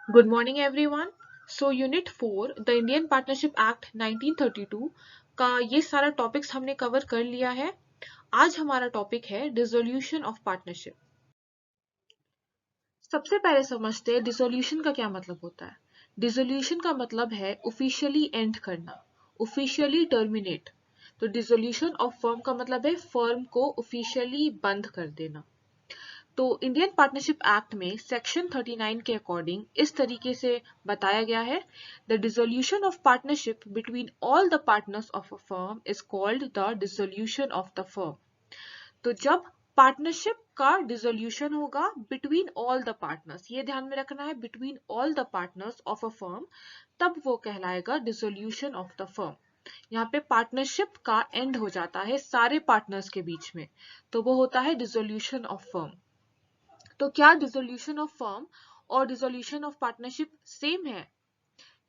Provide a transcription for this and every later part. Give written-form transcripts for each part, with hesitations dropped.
Good morning everyone. So unit 4 the Indian partnership act 1932 का ये सारा टॉपिक्स हमने कवर कर लिया है। आज हमारा टॉपिक है डिसोल्यूशन ऑफ पार्टनरशिप। सबसे पहले समझते हैं डिसोल्यूशन का क्या मतलब होता है। डिसोल्यूशन का मतलब है ऑफिशियली एंड करना, ऑफिशियली टर्मिनेट। तो डिसोल्यूशन ऑफ फर्म का मतलब है फर्म को ऑफिशियली बंद कर देना। तो इंडियन पार्टनरशिप एक्ट में सेक्शन 39 के अकॉर्डिंग इस तरीके से बताया गया है, the dissolution of partnership between all the partners of a firm is called the dissolution of the firm. तो जब पार्टनरशिप का डिसोल्यूशन होगा बिटवीन ऑल द पार्टनर्स, ये ध्यान में रखना है, between all the partners of a firm, तब वो कहलाएगा डिसोल्यूशन ऑफ द फर्म। यहाँ पे पार्टनरशिप का एंड हो जाता है सारे पार्टनर्स के बीच में, तो वो होता है डिसोल्यूशन ऑफ फर्म। तो क्या डिसोल्यूशन ऑफ फर्म और डिसोल्यूशन ऑफ पार्टनरशिप सेम है?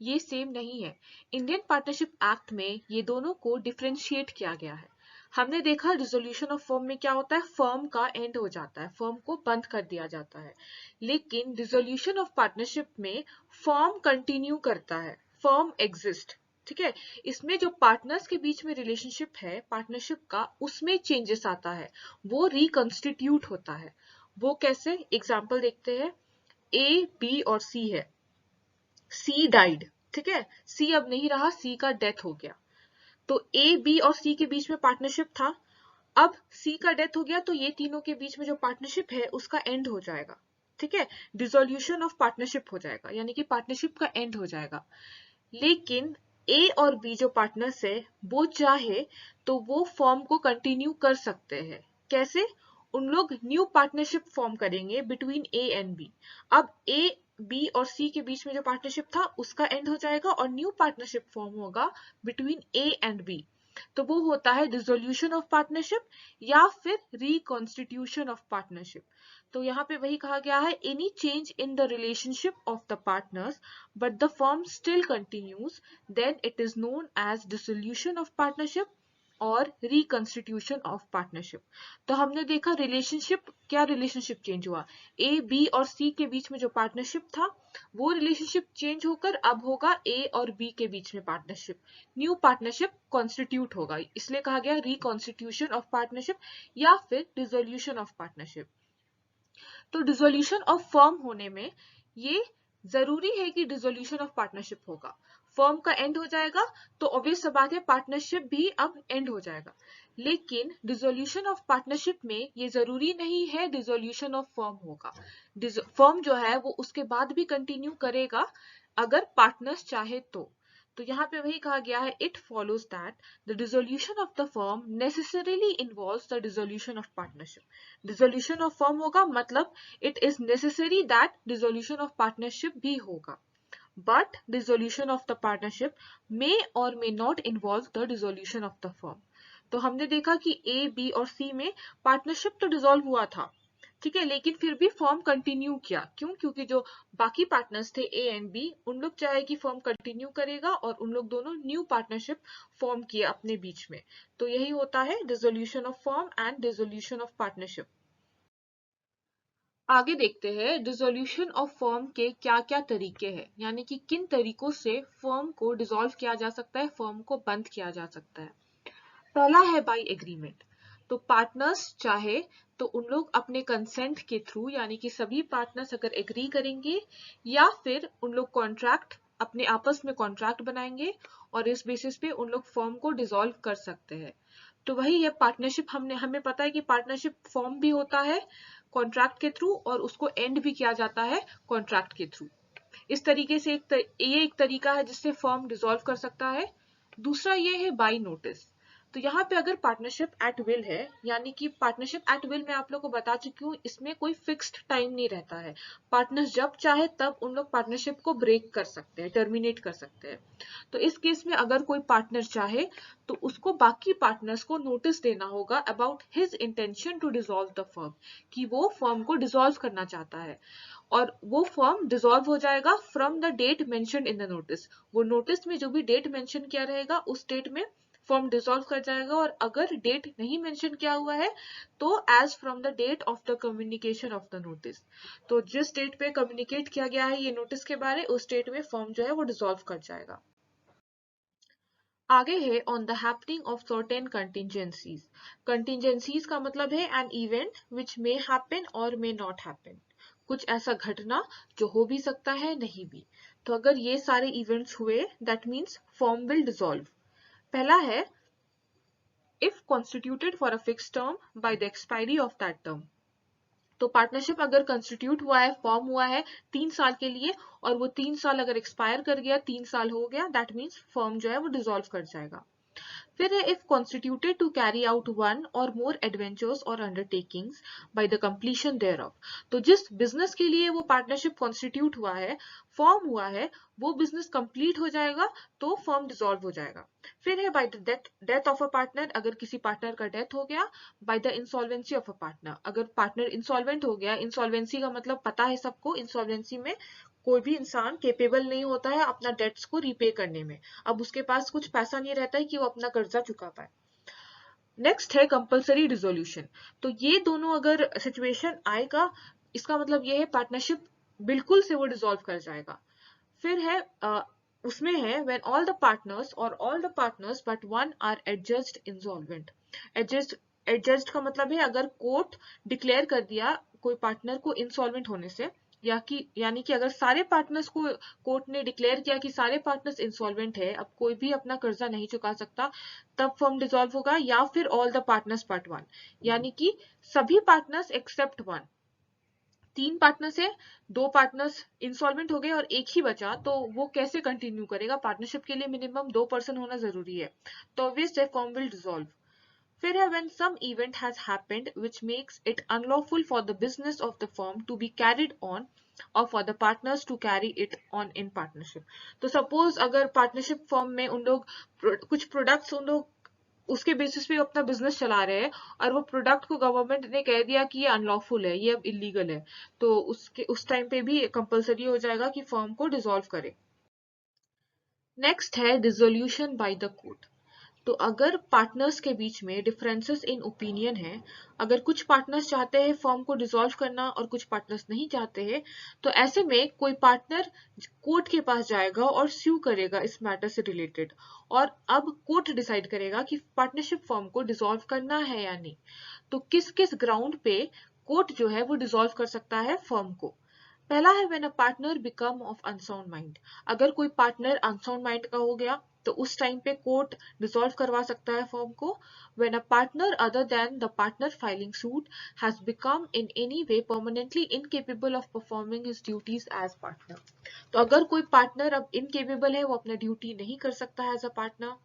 ये सेम नहीं है। इंडियन पार्टनरशिप एक्ट में ये दोनों को डिफरेंशिएट किया गया है। हमने देखा डिसोल्यूशन ऑफ फर्म में क्या होता है, फर्म का एंड हो जाता है, फर्म को बंद कर दिया जाता है। लेकिन डिसोल्यूशन ऑफ पार्टनरशिप में फर्म कंटिन्यू करता है, फर्म एग्जिस्ट। ठीक है, इसमें जो पार्टनर्स के बीच में रिलेशनशिप है पार्टनरशिप का, उसमें चेंजेस आता है, वो रिकंस्टिट्यूट होता है। वो कैसे, एग्जाम्पल देखते हैं। ए बी और सी है, सी डाइड, ठीक है, सी अब नहीं रहा, सी का डेथ हो गया। तो ए बी और सी के बीच में पार्टनरशिप था, अब सी का डेथ हो गया तो ये तीनों के बीच में जो पार्टनरशिप है उसका एंड हो जाएगा। ठीक है, डिसोल्यूशन ऑफ पार्टनरशिप हो जाएगा, यानी कि पार्टनरशिप का एंड हो जाएगा। लेकिन ए और बी जो पार्टनर्स है, वो चाहे तो वो फॉर्म को कंटिन्यू कर सकते हैं। कैसे? उन लोग न्यू पार्टनरशिप फॉर्म करेंगे बिटवीन ए एंड बी। अब ए बी और सी के बीच में जो पार्टनरशिप था उसका एंड हो जाएगा और न्यू पार्टनरशिप फॉर्म होगा बिटवीन ए एंड बी। तो वो होता है डिसोल्यूशन ऑफ पार्टनरशिप या फिर रिकॉन्स्टिट्यूशन ऑफ पार्टनरशिप। तो यहाँ पे वही कहा गया है, any change in the relationship of the partners but the firm still continues, then it is known as dissolution of partnership और reconstitution of partnership। तो हमने देखा रिलेशनशिप, क्या रिलेशनशिप चेंज हुआ, ए बी और सी के बीच में जो पार्टनरशिप था वो रिलेशनशिप चेंज होकर अब होगा ए और बी के बीच में पार्टनरशिप, न्यू पार्टनरशिप कॉन्स्टिट्यूट होगा, इसलिए कहा गया रिकॉन्स्टिट्यूशन ऑफ पार्टनरशिप या फिर डिसोल्यूशन ऑफ पार्टनरशिप। तो डिसोल्यूशन ऑफ फर्म होने में ये जरूरी है कि डिसोल्यूशन ऑफ पार्टनरशिप होगा, फर्म का एंड हो जाएगा तो ऑब्वियस बात है पार्टनरशिप भी अब एंड हो जाएगा। लेकिन डिसोल्यूशन ऑफ पार्टनरशिप में ये जरूरी नहीं है डिसोल्यूशन ऑफ फर्म होगा, फर्म जो है वो उसके बाद भी कंटिन्यू करेगा अगर पार्टनर्स चाहे तो यहाँ पे वही कहा गया है, it follows that the dissolution of the firm necessarily involves the dissolution of partnership. Dissolution of firm होगा मतलब it is necessary that dissolution of partnership भी होगा, but dissolution of the partnership may or may not involve the dissolution of the firm। तो हमने देखा कि A B और सी में पार्टनरशिप तो डिसॉल्व हुआ था, ठीक है, लेकिन फिर भी फर्म कंटिन्यू किया, क्यों? क्योंकि जो बाकी पार्टनर्स थे ए एंड बी, उन लोग चाहे कि फर्म कंटिन्यू करेगा और उन लोग दोनों न्यू पार्टनरशिप फॉर्म किए अपने बीच में। तो यही होता है dissolution of firm and dissolution of partnership. आगे देखते हैं डिसोल्यूशन ऑफ फर्म के क्या क्या तरीके हैं, यानी कि किन तरीकों से फर्म को डिसॉल्व किया जा सकता है, फर्म को बंद किया जा सकता है। पहला है बाय एग्रीमेंट। तो पार्टनर्स चाहे तो उन लोग अपने कंसेंट के थ्रू, यानी कि सभी पार्टनर्स अगर एग्री करेंगे या फिर उन लोग कॉन्ट्रैक्ट, अपने आपस में कॉन्ट्रैक्ट बनाएंगे और इस बेसिस पे उन लोग फर्म को डिसॉल्व कर सकते हैं। तो वही ये पार्टनरशिप, हमें पता है कि पार्टनरशिप फॉर्म भी होता है कॉन्ट्रैक्ट के थ्रू और उसको एंड भी किया जाता है कॉन्ट्रैक्ट के थ्रू। इस तरीके से ये एक तरीका है जिससे फर्म डिसॉल्व कर सकता है। दूसरा ये है बाय नोटिस। तो यहाँ पे अगर पार्टनरशिप एट विल है, यानी कि पार्टनरशिप एट विल मैं आप लोग को बता चुकी हूँ, इसमें कोई फिक्स्ड टाइम नहीं रहता है, पार्टनर्स जब चाहे तब उन लोग पार्टनरशिप को ब्रेक कर सकते हैं, टर्मिनेट कर सकते हैं। तो इस केस में अगर कोई पार्टनर चाहे तो उसको बाकी पार्टनर्स को नोटिस देना होगा about his intention to dissolve the firm, कि वो फर्म को डिसॉल्व करना चाहता है और वो फर्म डिसॉल्व हो जाएगा from the date mentioned in the notice. वो नोटिस में जो भी डेट मेंशन किया रहेगा उस डेट में फॉर्म डिसॉल्व कर जाएगा। और अगर डेट नहीं मेंशन किया हुआ है तो as from the date of the communication of the notice, तो जिस डेट पे कम्युनिकेट किया गया है ये नोटिस के बारे, उस डेट में फॉर्म जो है वो डिसॉल्व कर जाएगा। आगे है on the happening of certain contingencies. Contingencies का मतलब है an event which may happen और मे नॉट हैपन, कुछ ऐसा घटना जो हो भी सकता है नहीं भी। तो अगर ये सारे इवेंट्स हुए that means form will dissolve. पहला है if constituted for a fix term by the expiry of that term. तो पार्टनरशिप अगर कंस्टिट्यूट हुआ है, फॉर्म हुआ है 3 साल के लिए, और वो 3 साल अगर एक्सपायर कर गया, 3 साल हो गया, दैट मीन्स फॉर्म जो है वो डिसॉल्व कर जाएगा। फिर है if constituted to carry out one or more adventures or undertakings by the completion thereof. तो जिस बिजनेस के लिए वो पार्टनरशिप कॉन्स्टिट्यूट हुआ है, फॉर्म हुआ है, वो बिजनेस कंप्लीट हो जाएगा तो फॉर्म डिसॉल्व हो जाएगा। फिर है by the death of a partner, अगर किसी पार्टनर का डेथ हो गया। By the insolvency of a partner, अगर पार्टनर इंसॉल्वेंट हो गया। इंसॉल्वेंसी का मतलब पता है सबको, इंसॉल्वेंसी में कोई भी इंसान केपेबल नहीं होता है अपना डेट्स को रीपे करने में, अब उसके पास कुछ पैसा नहीं रहता है कि वो अपना कर्जा चुका पाए। नेक्स्ट है कंपलसरी डिसोल्यूशन। तो ये दोनों अगर सिचुएशन आएगा, इसका मतलब ये है पार्टनरशिप बिल्कुल से वो डिसॉल्व कर जाएगा। फिर है उसमें है when all the partners or all the partners but one are adjust insolvent. Adjust adjust का मतलब है अगर कोर्ट डिक्लेयर कर दिया कोई पार्टनर को इंसॉल्वेंट होने से, यानी कि अगर सारे पार्टनर्स को कोर्ट ने डिक्लेयर किया कि सारे पार्टनर्स इंसॉल्वेंट है, अब कोई भी अपना कर्जा नहीं चुका सकता, तब फर्म डिसॉल्व होगा। या फिर all the partners but one, यानी कि सभी पार्टनर्स एक्सेप्ट वन। 3 पार्टनर्स है, 2 पार्टनर्स इंसॉल्वेंट हो गए और एक ही बचा, तो वो कैसे कंटिन्यू करेगा? पार्टनरशिप के लिए मिनिमम 2 पर्सन होना जरूरी है, तो ऑब्वियस है फर्म विल डिसॉल्व। फिर है when some event has happened which makes it unlawful for the business of the firm to be carried on or for the partners to carry it on in partnership। तो suppose अगर partnership firm में उन लोग कुछ products उन लोग उसके basis पे अपना बिजनेस चला रहे हैं, और वो प्रोडक्ट को गवर्नमेंट ने कह दिया कि ये अनलॉफुल है, ये अब इलीगल है, तो उस टाइम पे भी कंपलसरी हो जाएगा कि फर्म को डिसॉल्व करे। नेक्स्ट है डिसोल्यूशन बाय द कोर्ट। तो अगर पार्टनर्स के बीच में डिफरेंसेस इन ओपिनियन है, अगर कुछ पार्टनर्स चाहते हैं फर्म को डिसॉल्व करना और कुछ पार्टनर्स नहीं चाहते हैं, तो ऐसे में कोई पार्टनर कोर्ट के पास जाएगा और स्यू करेगा इस मैटर से रिलेटेड, और अब कोर्ट डिसाइड करेगा कि पार्टनरशिप फर्म को डिसॉल्व करना है या नहीं। तो किस किस ग्राउंड पे कोर्ट जो है वो डिसॉल्व कर सकता है फर्म को? पहला है when a partner become of unsound mind. अगर कोई पार्टनर अनसाउंड माइंड का हो गया तो उस टाइम पे कोर्ट डिसॉल्व करवा सकता है फर्म को। When a partner other than the partner filing suit has become in any way permanently incapable of performing his duties as partner. तो अगर कोई पार्टनर अब इनकेपेबल है, वो अपना ड्यूटी नहीं कर सकता है as a partner.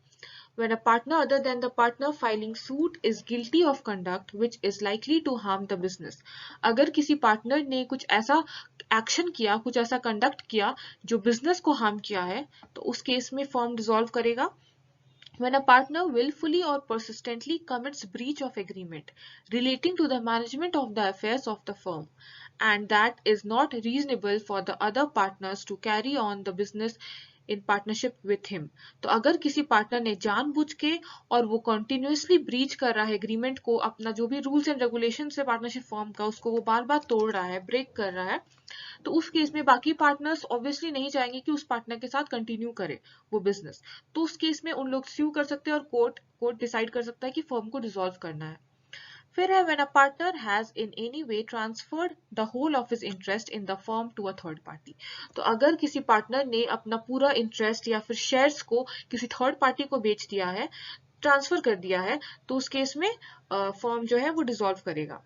When a partner other than the partner filing suit is guilty of conduct which is likely to harm the business। अगर किसी पार्टनर ने कुछ ऐसा एक्शन किया, कुछ ऐसा कंडक्ट किया जो बिजनेस को हार्म किया है, तो उस केस में फर्म डिसॉल्व करेगा। When a partner willfully or persistently commits breach of agreement relating to the management of the affairs of the firm and that is not reasonable for the other partners to carry on the business in partnership with him. तो अगर किसी partner ने जानबूझ के और वो continuously breach कर रहा है एग्रीमेंट को, अपना जो भी रूल्स एंड रेगुलेशन है पार्टनरशिप फॉर्म का, उसको वो बार बार तोड़ रहा है, ब्रेक कर रहा है, तो उस केस में बाकी पार्टनर्स ऑब्वियसली नहीं चाहेंगे कि उस पार्टनर के साथ कंटिन्यू करे वो बिजनेस। तो उस केस में उन लोग स्यू कर सकते हैं और कोर्ट डिसाइड कर सकता है कि फर्म को डिसॉल्व करना है। फिर है when a partner has in any way transferred the whole of his interest in the firm to a third party। तो अगर किसी पार्टनर ने अपना पूरा इंटरेस्ट या फिर शेयर्स को किसी थर्ड पार्टी को बेच दिया है, ट्रांसफर कर दिया है, तो उस केस में फर्म जो है वो डिसॉल्व करेगा।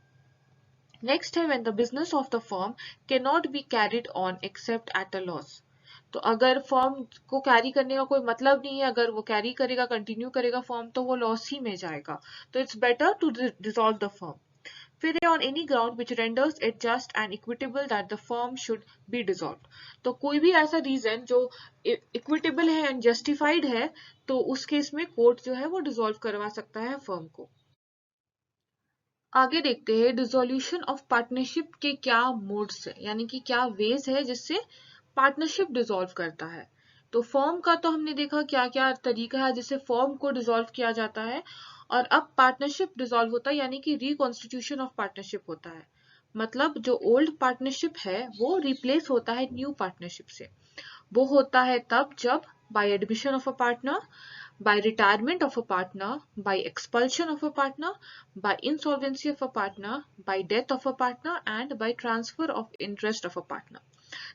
नेक्स्ट है when the business of the firm cannot be carried on except at a loss। तो अगर फॉर्म को कैरी करने का कोई मतलब नहीं है, अगर वो कैरी करेगा, कंटिन्यू करेगा फॉर्म, तो वो लॉस ही में जाएगा, तो it's better to dissolve the firm. फिर on any ground which renders it just and equitable that the firm should be dissolve. तो कोई भी ऐसा रीजन जो इक्विटेबल है एंड जस्टिफाइड है, तो उस केस में कोर्ट जो है वो डिसॉल्व करवा सकता है फर्म को। आगे देखते हैं डिसोल्यूशन ऑफ पार्टनरशिप के क्या मोड्स है, यानी कि क्या वेज है जिससे पार्टनरशिप डिसॉल्व करता है। तो फर्म का तो हमने देखा क्या क्या तरीका है जिससे फर्म को डिसॉल्व किया जाता है, और अब पार्टनरशिप डिसॉल्व होता है यानी कि रिकॉन्स्टिट्यूशन ऑफ पार्टनरशिप होता है। मतलब जो ओल्ड पार्टनरशिप है वो रिप्लेस होता है न्यू पार्टनरशिप से। वो होता है तब जब by admission of a partner, by retirement of a partner, by expulsion of a partner, by insolvency of a partner, by death of a partner and by transfer of interest of a partner।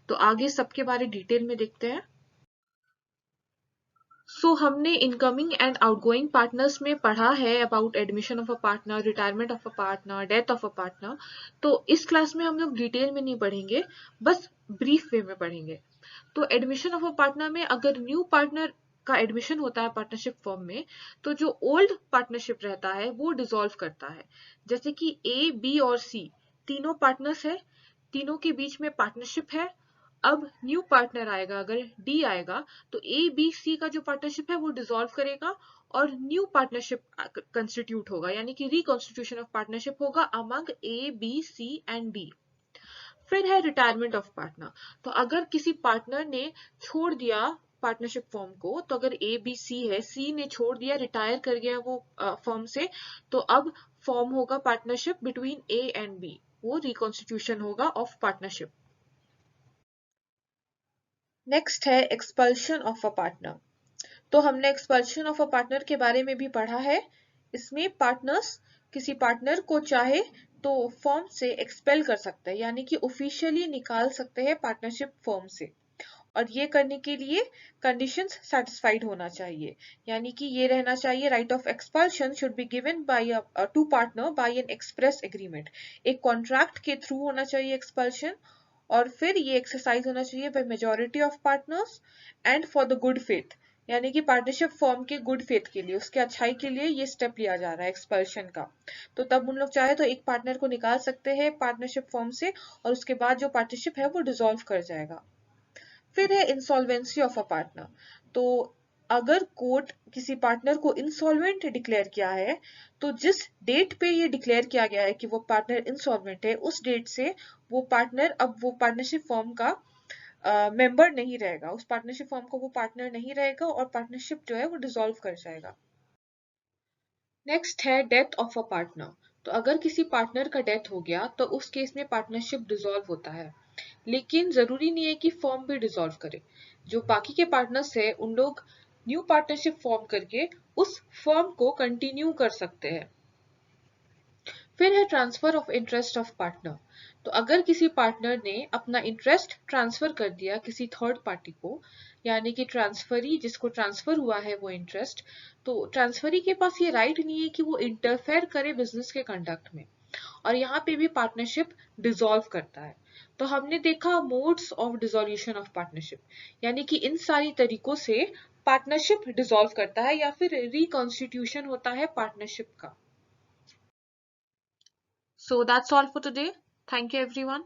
तो आगे सबके बारे detail में देखते हैं। हमने incoming and outgoing partners में पढ़ा है about admission of a partner, retirement of a partner, death of a partner. तो इस क्लास में हम लोग डिटेल में नहीं पढ़ेंगे, बस ब्रीफ वे में पढ़ेंगे। तो एडमिशन ऑफ अ पार्टनर में अगर न्यू पार्टनर का एडमिशन होता है पार्टनरशिप फॉर्म में, तो जो ओल्ड पार्टनरशिप रहता है वो डिसॉल्व करता है। जैसे कि ए, बी और सी तीनों पार्टनर्स है, तीनों के बीच में पार्टनरशिप है। अब न्यू पार्टनर आएगा, अगर डी आएगा तो ए बी सी का जो पार्टनरशिप है वो डिसॉल्व करेगा और न्यू पार्टनरशिप कंस्टिट्यूट होगा, यानी कि रिकॉन्स्टिट्यूशन ऑफ पार्टनरशिप होगा among A B C and D. फिर है रिटायरमेंट ऑफ पार्टनर। तो अगर किसी पार्टनर ने छोड़ दिया पार्टनरशिप फॉर्म को, तो अगर ए बी सी है, सी ने छोड़ दिया, रिटायर कर गया वो फॉर्म से, तो अब फॉर्म होगा partnership between A and B, वो रिकॉन्स्टिट्यूशन होगा ऑफ पार्टनरशिप। नेक्स्ट है एक्सपल्शन ऑफ अ पार्टनर। तो हमने एक्सपल्शन ऑफ अ पार्टनर के बारे में भी पढ़ा है। इसमें पार्टनर्स किसी पार्टनर को चाहे तो फर्म से एक्सपेल कर सकते हैं, यानी कि ऑफिशियली निकाल सकते हैं पार्टनरशिप फर्म से। और ये करने के लिए कंडीशंस सेटिस्फाइड होना चाहिए, यानी कि ये रहना चाहिए right of expulsion should be given by two partner by N express agreement. एक कॉन्ट्रैक्ट के थ्रू होना चाहिए एक्सपल्शन, और फिर ये एक्सरसाइज होना चाहिए by majority of partners and for the good faith, यानी कि पार्टनरशिप फॉर्म के गुड फेथ के लिए, उसके अच्छाई के लिए ये स्टेप लिया जा रहा है एक्सपल्शन का। तो तब उन लोग चाहे तो एक पार्टनर को निकाल सकते हैं पार्टनरशिप फॉर्म से, और उसके बाद जो पार्टनरशिप है वो डिसॉल्व कर जाएगा। फिर है इंसॉल्वेंसी ऑफ अ पार्टनर। तो अगर कोर्ट किसी पार्टनर को इंसॉल्वेंट डिक्लेयर किया है, तो जिस डेट पे ये डिक्लेयर किया गया है कि वो पार्टनर इंसॉल्वेंट है, उस डेट से वो पार्टनर अब वो पार्टनरशिप फॉर्म का मेंबर नहीं रहेगा, उस पार्टनरशिप फॉर्म का वो पार्टनर नहीं रहेगा और पार्टनरशिप जो है वो डिसॉल्व कर जाएगा। नेक्स्ट है डेथ ऑफ अ पार्टनर। तो अगर किसी पार्टनर का डेथ हो गया तो उस केस में पार्टनरशिप डिसॉल्व होता है, लेकिन जरूरी नहीं है कि फॉर्म भी डिसॉल्व करे। जो बाकी के पार्टनर्स है उन लोग न्यू पार्टनरशिप फॉर्म करके उस फॉर्म को कंटिन्यू कर सकते हैं। फिर है transfer of interest of partner. तो अगर किसी पार्टनर ने अपना इंटरेस्ट ट्रांसफर कर दिया किसी थर्ड पार्टी को, यानी कि ट्रांसफरी जिसको ट्रांसफर हुआ है वो इंटरेस्ट, तो ट्रांसफरी के पास ये राइट नहीं है कि वो इंटरफेयर करे बिजनेस के कंडक्ट में, और यहाँ पे भी पार्टनरशिप डिसॉल्व करता है। तो हमने देखा modes of dissolution of partnership, यानी कि इन सारी तरीकों से पार्टनरशिप डिसॉल्व करता है या फिर रिकॉन्स्टिट्यूशन होता है पार्टनरशिप का। So that's all for today. Thank you everyone.